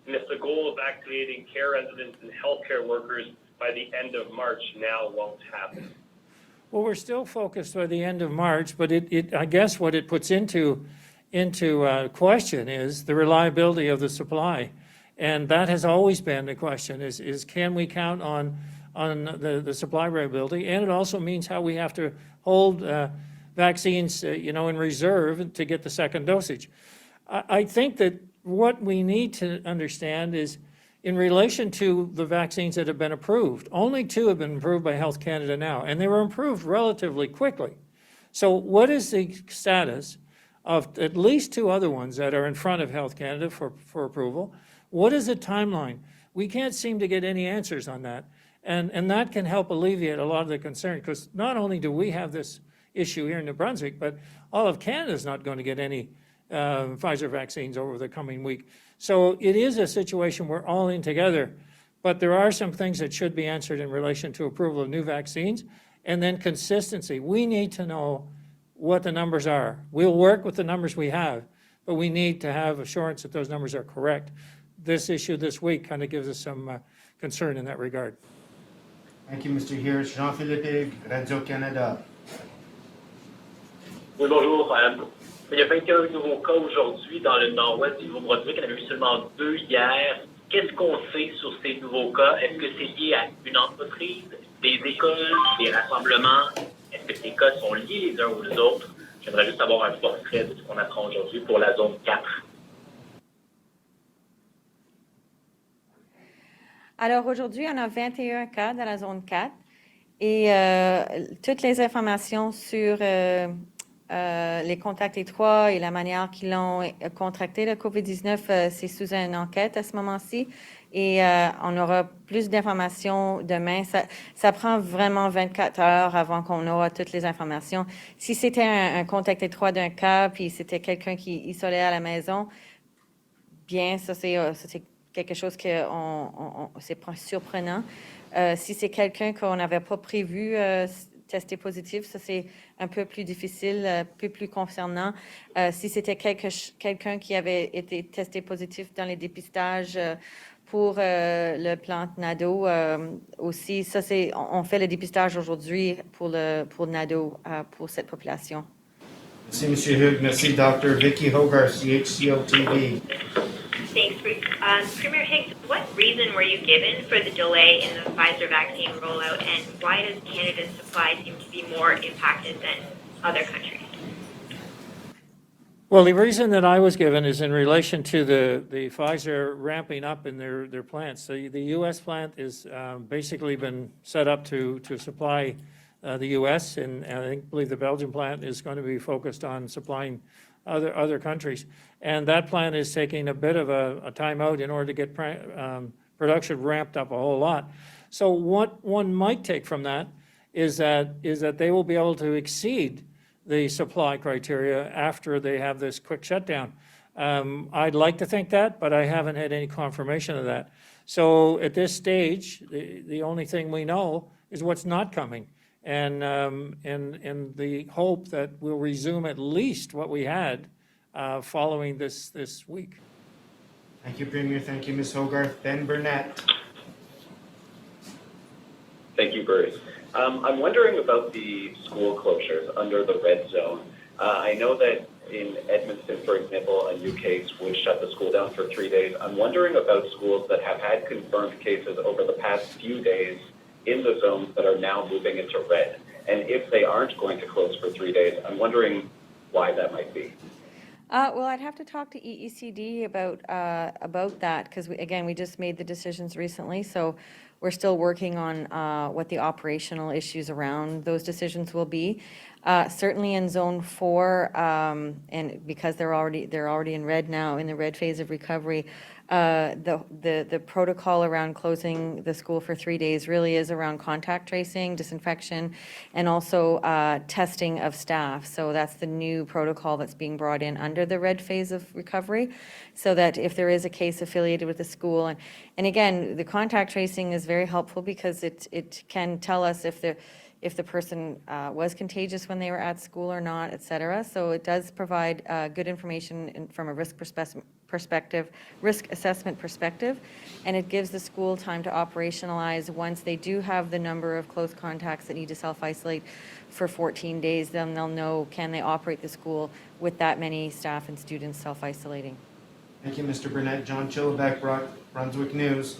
and if the goal of vaccinating care residents and healthcare workers by the end of March now won't happen. Well, we're still focused by the end of March, but I guess what it puts into question is the reliability of the supply, and that has always been the question: is can we count on the supply reliability? And it also means how we have to hold vaccines, in reserve to get the second dosage. I think that what we need to understand is, in relation to the vaccines that have been approved, only 2 have been approved by Health Canada now, and they were approved relatively quickly. So what is the status of at least 2 other ones that are in front of Health Canada for approval? What is the timeline? We can't seem to get any answers on that, and that can help alleviate a lot of the concern, because not only do we have this issue here in New Brunswick, but all of Canada is not going to get any Pfizer vaccines over the coming week. So it is a situation we're all in together, but there are some things that should be answered in relation to approval of new vaccines, and then consistency. We need to know what the numbers are. We'll work with the numbers we have, but we need to have assurance that those numbers are correct. This issue this week kind of gives us some concern in that regard. Thank you, Mr. Hirsch. Jean-Philippe Hig, Radio-Canada. Oui, bonjour. Il y a 25 nouveaux cas aujourd'hui dans le nord-ouest du Nouveau-Brunswick. Il y en a eu seulement 2 hier. Qu'est-ce qu'on sait sur ces nouveaux cas? Est-ce que c'est lié à une entreprise, des écoles, des rassemblements? Est-ce que ces cas sont liés les uns aux autres? J'aimerais juste avoir un portrait de ce qu'on apprend aujourd'hui pour la zone 4. Alors aujourd'hui, on a 21 cas dans la zone 4 et toutes les informations sur les contacts étroits et la manière qu'ils ont contracté le COVID-19, c'est sous une enquête à ce moment-ci. Et on aura plus d'informations demain. Ça prend vraiment 24 heures avant qu'on aura toutes les informations. Si c'était un contact étroit d'un cas, puis c'était quelqu'un qui isolait à la maison, bien, ça c'est quelque chose que c'est surprenant. Si c'est quelqu'un qu'on n'avait pas prévu tester positif, ça c'est un peu plus difficile, un peu plus concernant. Si c'était quelqu'un qui avait été testé positif dans les dépistages pour le plan NADO aussi, ça c'est, on fait le dépistage aujourd'hui pour NADO pour cette population. Merci, M. Hughes. Merci, Dr. Vicky Hogarth, CHCO-TV. Thanks, Bruce. Premier Higgs, what reason were you given for the delay in the Pfizer vaccine rollout, and why does Canada's supply seem to be more impacted than other countries? Well, the reason that I was given is in relation to the Pfizer ramping up in their plants. The U.S. plant is basically been set up to supply the U.S., and I believe the Belgian plant is going to be focused on supplying other countries. And that plant is taking a bit of a timeout in order to get production ramped up a whole lot. So what one might take from that is that they will be able to exceed the supply criteria after they have this quick shutdown. I'd like to think that, but I haven't had any confirmation of that. So at this stage, the only thing we know is what's not coming. And the hope that we'll resume at least what we had following this week. Thank you, Premier. Thank you, Ms. Hogarth. Ben Burnett. Thank you, Bruce. I'm wondering about the school closures under the red zone. I know that in Edmundston, for example, a new case would shut the school down for 3 days. I'm wondering about schools that have had confirmed cases over the past few days in the zones that are now moving into red. And if they aren't going to close for 3 days, I'm wondering why that might be. Well, I'd have to talk to EECD about that, because we just made the decisions recently, so we're still working on what the operational issues around those decisions will be. Certainly in Zone 4, and because they're already in red now, in the red phase of recovery, the protocol around closing the school for 3 days really is around contact tracing, disinfection, and also testing of staff. So that's the new protocol that's being brought in under the red phase of recovery, so that if there is a case affiliated with the school, and again, the contact tracing is very helpful because it can tell us if the person was contagious when they were at school or not, et cetera. So it does provide good information from a risk assessment perspective, and it gives the school time to operationalize once they do have the number of close contacts that need to self-isolate for 14 days, then they'll know, can they operate the school with that many staff and students self-isolating. Thank you, Mr. Burnett. John Chillibeck, Brunswick News.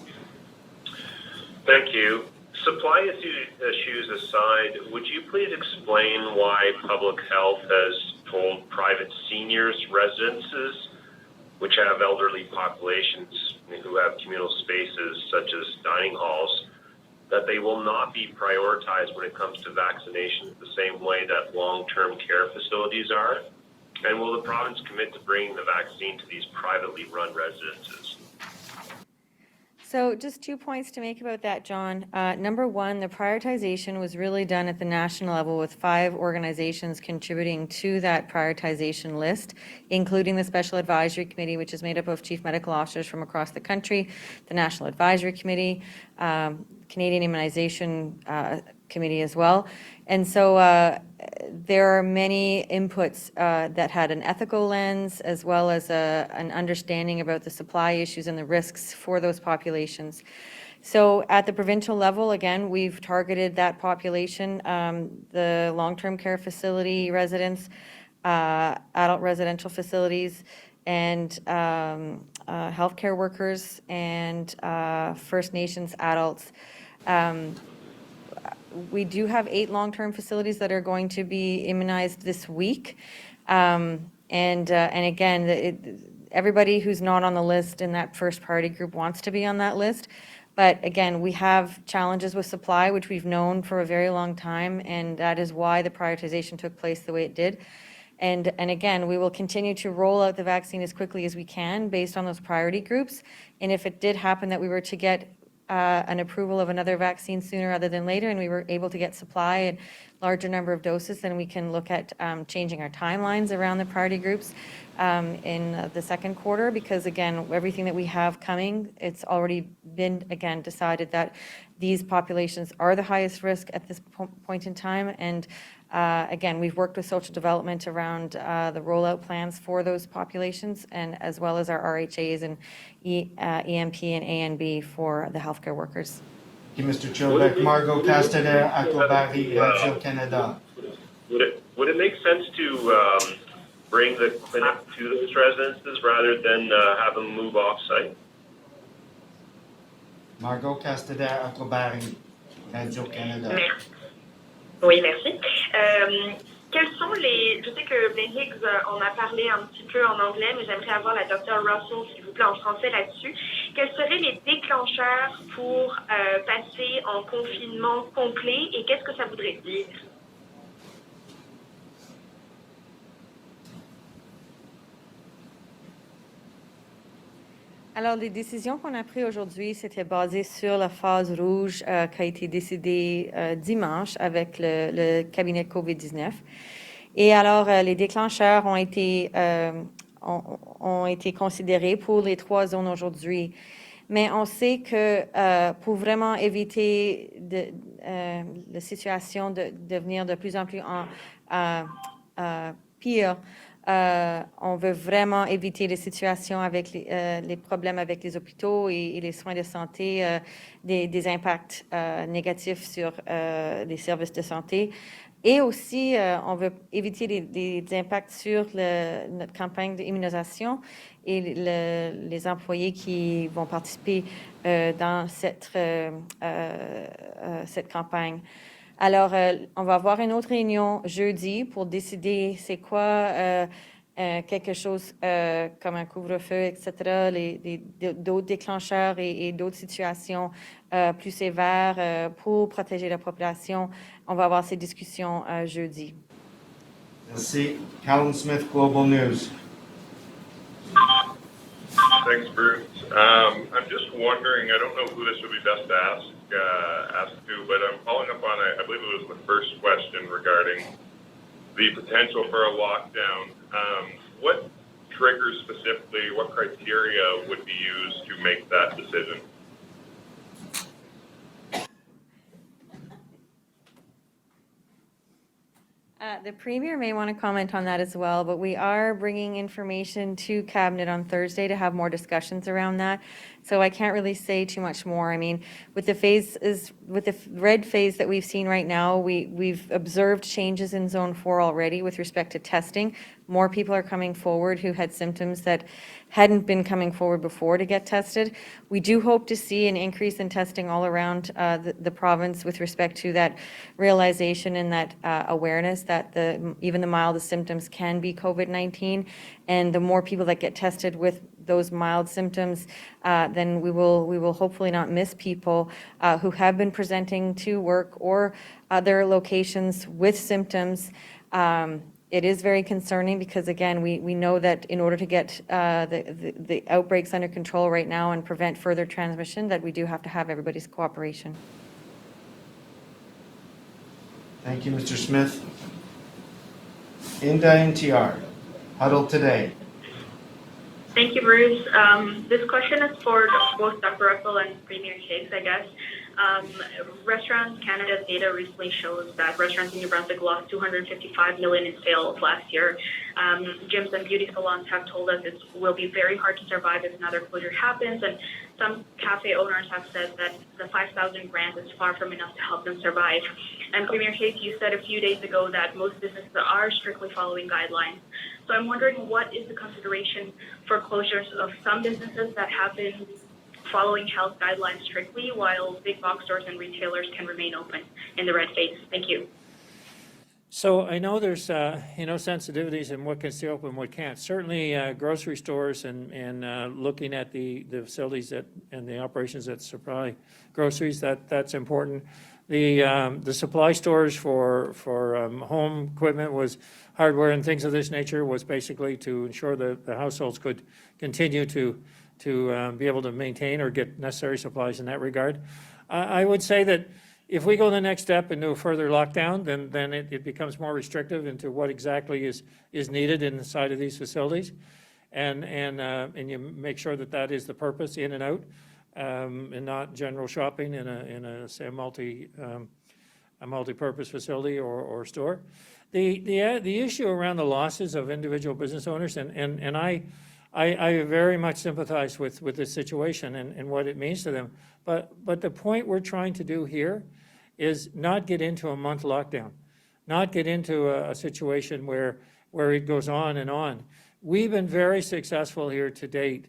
Thank you. Supply issues aside, would you please explain why public health has told private seniors residences, which have elderly populations who have communal spaces such as dining halls, that they will not be prioritized when it comes to vaccinations the same way that long-term care facilities are? And will the province commit to bringing the vaccine to these privately run residences? So just 2 points to make about that, John. Number one, the prioritization was really done at the national level with 5 organizations contributing to that prioritization list, including the Special Advisory Committee, which is made up of chief medical officers from across the country, the National Advisory Committee, Canadian Immunization Committee as well. And so there are many inputs that had an ethical lens as well as an understanding about the supply issues and the risks for those populations. So at the provincial level, again, we've targeted that population, the long-term care facility residents, adult residential facilities, and healthcare workers and First Nations adults. We do have 8 long-term facilities that are going to be immunized this week. And again, everybody who's not on the list in that first priority group wants to be on that list. But again, we have challenges with supply, which we've known for a very long time, and that is why the prioritization took place the way it did. And again, we will continue to roll out the vaccine as quickly as we can based on those priority groups. And if it did happen that we were to get an approval of another vaccine sooner rather than later, and we were able to get supply and larger number of doses, then we can look at changing our timelines around the priority groups in the second quarter, because again, everything that we have coming, it's already been, again, decided that these populations are the highest risk at this point in time. And again, we've worked with social development around the rollout plans for those populations, and as well as our RHAs and EMP and ANB for the healthcare workers. Thank you, Mr. Chilbeck. Margot Castaner, Aquabari, Radio-Canada. Would it make sense to bring the clinic to those residences rather than have them move off-site? Margot Castaner, Aquabari, Radio-Canada. Oui, merci. Quels sont les... Je sais que Ben Higgs, on a parlé un petit peu en anglais, mais j'aimerais avoir la Dr. Russell, s'il vous plaît, en français là-dessus. Quels seraient les déclencheurs pour passer en confinement complet et qu'est-ce que ça voudrait dire? Alors, les décisions qu'on a prises aujourd'hui, c'était basé sur la phase rouge qui a été décidée dimanche avec le cabinet COVID-19. Et alors, les déclencheurs ont été considérés pour les 3 zones aujourd'hui. Mais on sait que pour vraiment éviter la situation de devenir de plus en plus pire, on veut vraiment éviter les situations avec les problèmes avec les hôpitaux et les soins de santé, des impacts négatifs sur les services de santé. Et aussi, on veut éviter des impacts sur notre campagne d'immunisation et les employés qui vont participer dans cette campagne. Alors, on va avoir une autre réunion jeudi pour décider c'est quoi quelque chose comme un couvre-feu, etc., d'autres déclencheurs et d'autres situations plus sévères pour protéger la population. On va avoir ces discussions jeudi. Merci. Callum Smith, Global News. Thanks, Bruce. I'm just wondering, I don't know who this would be best to ask to, but I'm following up on, I believe it was the first question regarding the potential for a lockdown. What triggers specifically, what criteria would be used to make that decision? The Premier may want to comment on that as well, but we are bringing information to Cabinet on Thursday to have more discussions around that. So I can't really say too much more. I mean, with the red phase that we've seen right now, we've observed changes in Zone 4 already with respect to testing. More people are coming forward who had symptoms that hadn't been coming forward before to get tested. We do hope to see an increase in testing all around the province with respect to that realization and that awareness that even the mildest symptoms can be COVID-19. And the more people that get tested with those mild symptoms, then we will hopefully not miss people who have been presenting to work or other locations with symptoms. It is very concerning because, again, we know that in order to get the outbreaks under control right now and prevent further transmission, that we do have to have everybody's cooperation. Thank you, Mr. Smith. Inda NTR, Huddle Today. Thank you, Bruce. This question is for both Dr. Russell and Premier Higgs, I guess. Restaurants Canada's data recently shows that restaurants in New Brunswick lost $255 million in sales last year. Gyms and beauty salons have told us it will be very hard to survive if another closure happens, and some cafe owners have said that the 5,000 grant is far from enough to help them survive. And Premier Higgs, you said a few days ago that most businesses are strictly following guidelines. So I'm wondering, what is the consideration for closures of some businesses that have been following health guidelines strictly, while big box stores and retailers can remain open in the red phase? Thank you. So I know there's sensitivities in what can stay open and what can't. Certainly grocery stores and looking at the facilities and the operations that supply groceries, that's important. The supply stores for home equipment was hardware and things of this nature was basically to ensure that the households could continue to be able to maintain or get necessary supplies in that regard. I would say that if we go the next step into a further lockdown, then it becomes more restrictive into what exactly is needed inside of these facilities, and you make sure that that is the purpose, in and out, and not general shopping in a say a multi-purpose facility or store. The issue around the losses of individual business owners, and I very much sympathize with this situation and what it means to them. But the point we're trying to do here is not get into a month lockdown, not get into a situation where it goes on and on. We've been very successful here to date,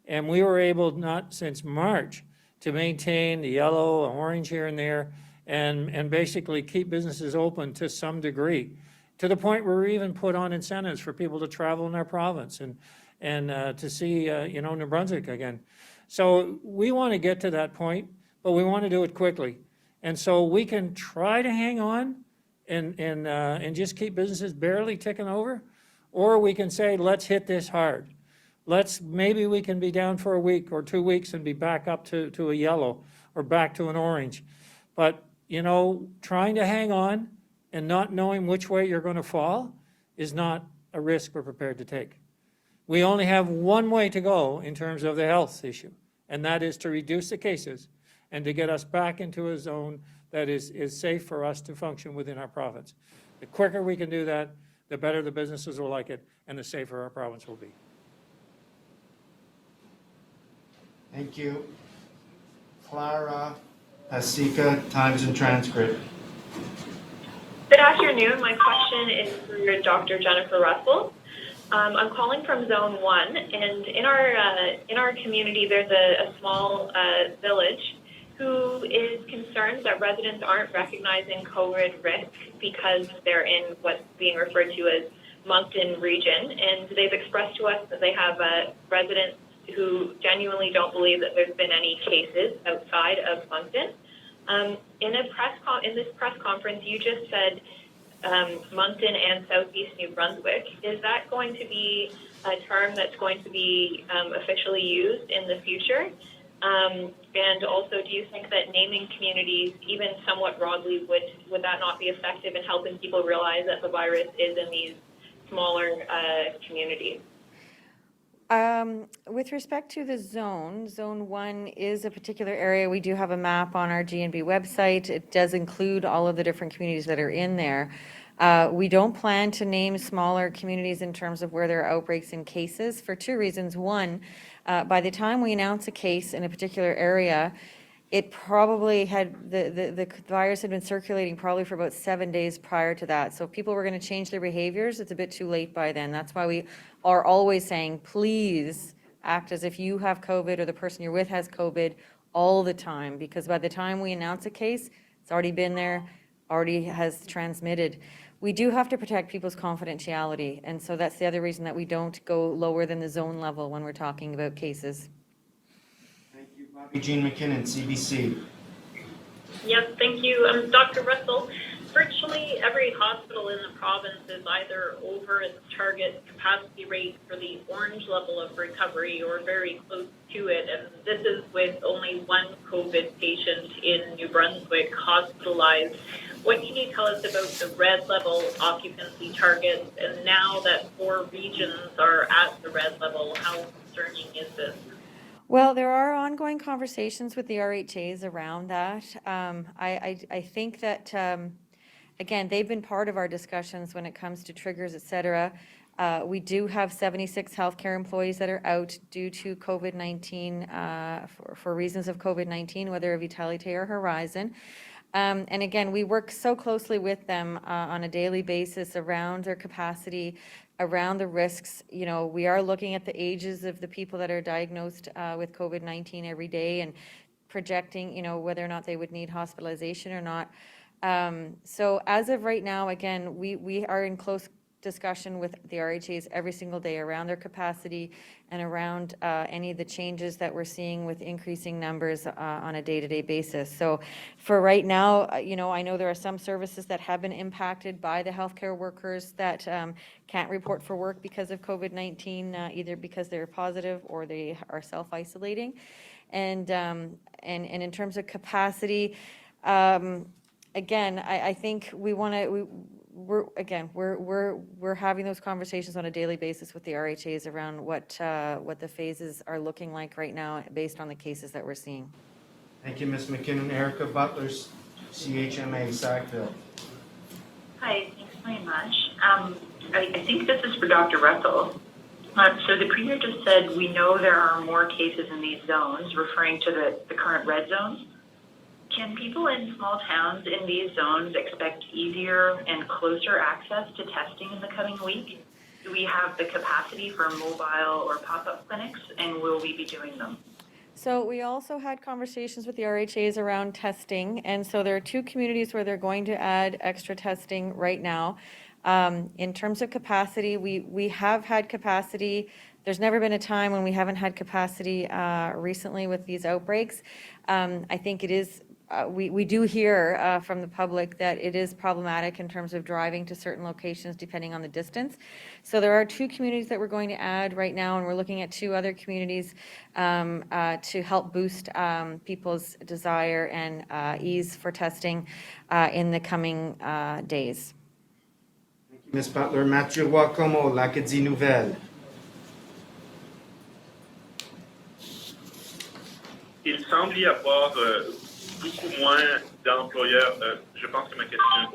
and we were able, not since March, to maintain the yellow, orange here and there, and basically keep businesses open to some degree, to the point where we even put on incentives for people to travel in our province and to see New Brunswick again. So we want to get to that point, but we want to do it quickly. And so we can try to hang on and just keep businesses barely ticking over, or we can say, let's hit this hard. Maybe we can be down for a week or 2 weeks and be back up to a yellow or back to an orange. But, trying to hang on and not knowing which way you're going to fall is not a risk we're prepared to take. We only have one way to go in terms of the health issue, and that is to reduce the cases and to get us back into a zone that is safe for us to function within our province. The quicker we can do that, the better the businesses will like it, and the safer our province will be. Thank you. Clara Pasica, Times and Transcript. Good afternoon. My question is for Dr. Jennifer Russell. I'm calling from Zone 1, and in our community, there's a small village who is concerned that residents aren't recognizing COVID risk because they're in what's being referred to as Moncton region, and they've expressed to us that they have residents who genuinely don't believe that there's been any cases outside of Moncton. In this press conference, you just said Moncton and Southeast New Brunswick. Is that going to be a term that's going to be officially used in the future? And also, do you think that naming communities, even somewhat broadly, would that not be effective in helping people realize that the virus is in these smaller communities? With respect to the Zone 1 is a particular area. We do have a map on our GNB website. It does include all of the different communities that are in there. We don't plan to name smaller communities in terms of where there are outbreaks and cases for two reasons. One, by the time we announce a case in a particular area, it probably had, the virus had been circulating probably for about 7 days prior to that. So if people were going to change their behaviors, it's a bit too late by then. That's why we are always saying, please act as if you have COVID or the person you're with has COVID all the time, because by the time we announce a case, it's already been there, already has transmitted. We do have to protect people's confidentiality, and so that's the other reason that we don't go lower than the zone level when we're talking about cases. Thank you, Bobby Jean McKinnon, CBC. Yes, thank you. Dr. Russell, virtually every hospital in the province is either over its target capacity rate for the orange level of recovery or very close to it, and this is with only one COVID patient in New Brunswick hospitalized. What can you tell us about the red level occupancy targets? And now that 4 regions are at the red level, how concerning is this? Well, there are ongoing conversations with the RHAs around that. I think that, again, they've been part of our discussions when it comes to triggers, et cetera. We do have 76 healthcare employees that are out due to COVID-19, for reasons of COVID-19, whether Vitalite or Horizon. And again, we work so closely with them on a daily basis around their capacity, around the risks. We are looking at the ages of the people that are diagnosed with COVID-19 every day and projecting, whether or not they would need hospitalization or not. So as of right now, again, we are in close discussion with the RHAs every single day around their capacity and around any of the changes that we're seeing with increasing numbers on a day-to-day basis. So for right now, I know there are some services that have been impacted by the healthcare workers that can't report for work because of COVID-19, either because they're positive or they are self-isolating. And in terms of capacity, again, I think we're having those conversations on a daily basis with the RHAs around what the phases are looking like right now based on the cases that we're seeing. Thank you, Ms. McKinnon. Erica Butler, CHMA, Sackville. Hi, thanks very much. I think this is for Dr. Russell. So the Premier just said we know there are more cases in these zones, referring to the current red zones. Can people in small towns in these zones expect easier and closer access to testing in the coming week? Do we have the capacity for mobile or pop-up clinics, and will we be doing them? So we also had conversations with the RHAs around testing, and so there are 2 communities where they're going to add extra testing right now. In terms of capacity, we have had capacity. There's never been a time when we haven't had capacity recently with these outbreaks. I think it is, we do hear from the public that it is problematic in terms of driving to certain locations depending on the distance. So there are 2 communities that we're going to add right now, and we're looking at 2 other communities to help boost people's desire and ease for testing in the coming days. Ms. Butler, Mathieu Wacomo, l'Acadie Nouvelle. Il semble y avoir beaucoup moins d'employeurs. Je pense que ma question est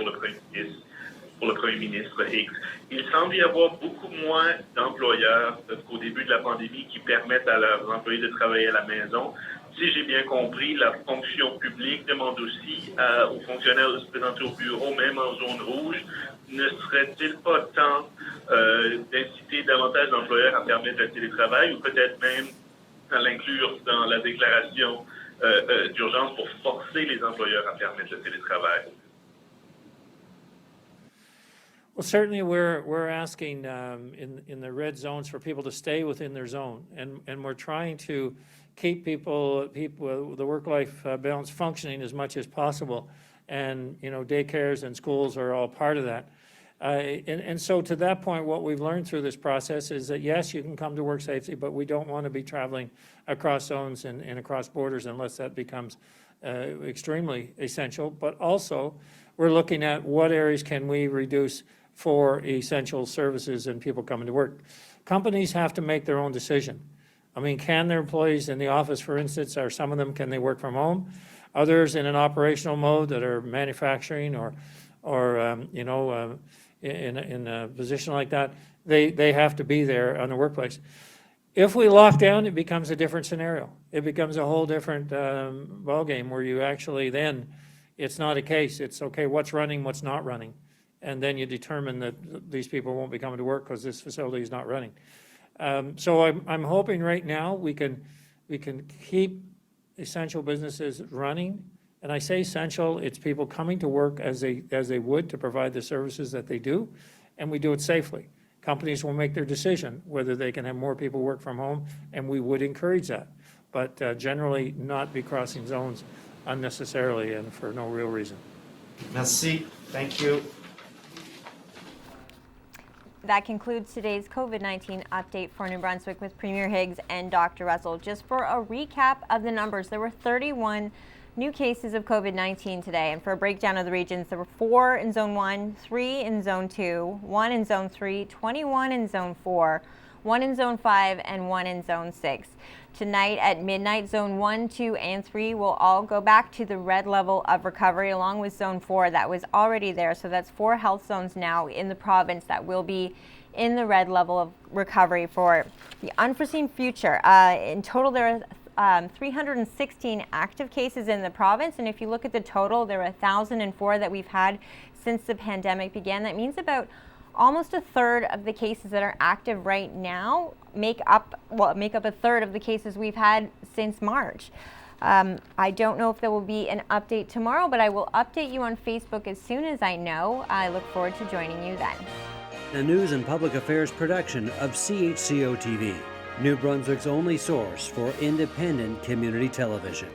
pour le Premier ministre Higgs. Il semble y avoir beaucoup moins d'employeurs qu'au début de la pandémie qui permettent à leurs employés de travailler à la maison. Si j'ai bien compris, la fonction publique demande aussi aux fonctionnaires de se présenter au bureau, même en zone rouge. Ne serait-il pas temps d'inciter davantage d'employeurs à permettre le télétravail ou peut-être même à l'inclure dans la déclaration d'urgence pour forcer les employeurs à permettre le télétravail? Well, certainly we're asking in the red zones for people to stay within their zone, and we're trying to keep people the work-life balance functioning as much as possible, and daycares and schools are all part of that. And so to that point, what we've learned through this process is that yes, you can come to work safely, but we don't want to be traveling across zones and across borders unless that becomes extremely essential. But also, we're looking at what areas can we reduce for essential services and people coming to work. Companies have to make their own decision. I mean, can their employees in the office, for instance, or some of them, can they work from home? Others in an operational mode that are manufacturing or in a position like that, they have to be there on the workplace. If we lock down, it becomes a different scenario. It becomes a whole different ballgame where you actually then, it's not a case. It's okay, what's running, what's not running. And then you determine that these people won't be coming to work because this facility is not running. So I'm hoping right now we can keep essential businesses running. And I say essential, it's people coming to work as they would to provide the services that they do, and we do it safely. Companies will make their decision whether they can have more people work from home, and we would encourage that. But generally not be crossing zones unnecessarily and for no real reason. Merci. Thank you. That concludes today's COVID-19 update for New Brunswick with Premier Higgs and Dr. Russell. Just for a recap of the numbers, there were 31 new cases of COVID-19 today. And for a breakdown of the regions, there were 4 in Zone 1, 3 in Zone 2, 1 in Zone 3, 21 in Zone 4, 1 in Zone 5, and 1 in Zone 6. Tonight at midnight, Zone 1, 2, and 3 will all go back to the red level of recovery, along with Zone 4 that was already there. So that's 4 health zones now in the province that will be in the red level of recovery for the unforeseen future. In total, there are 316 active cases in the province, and if you look at the total, there are 1,004 that we've had since the pandemic began. That means about almost a third of the cases that are active right now make up a third of the cases we've had since March. I don't know if there will be an update tomorrow, but I will update you on Facebook as soon as I know. I look forward to joining you then. a news and public affairs production of CHCO-TV, New Brunswick's only source for independent community television.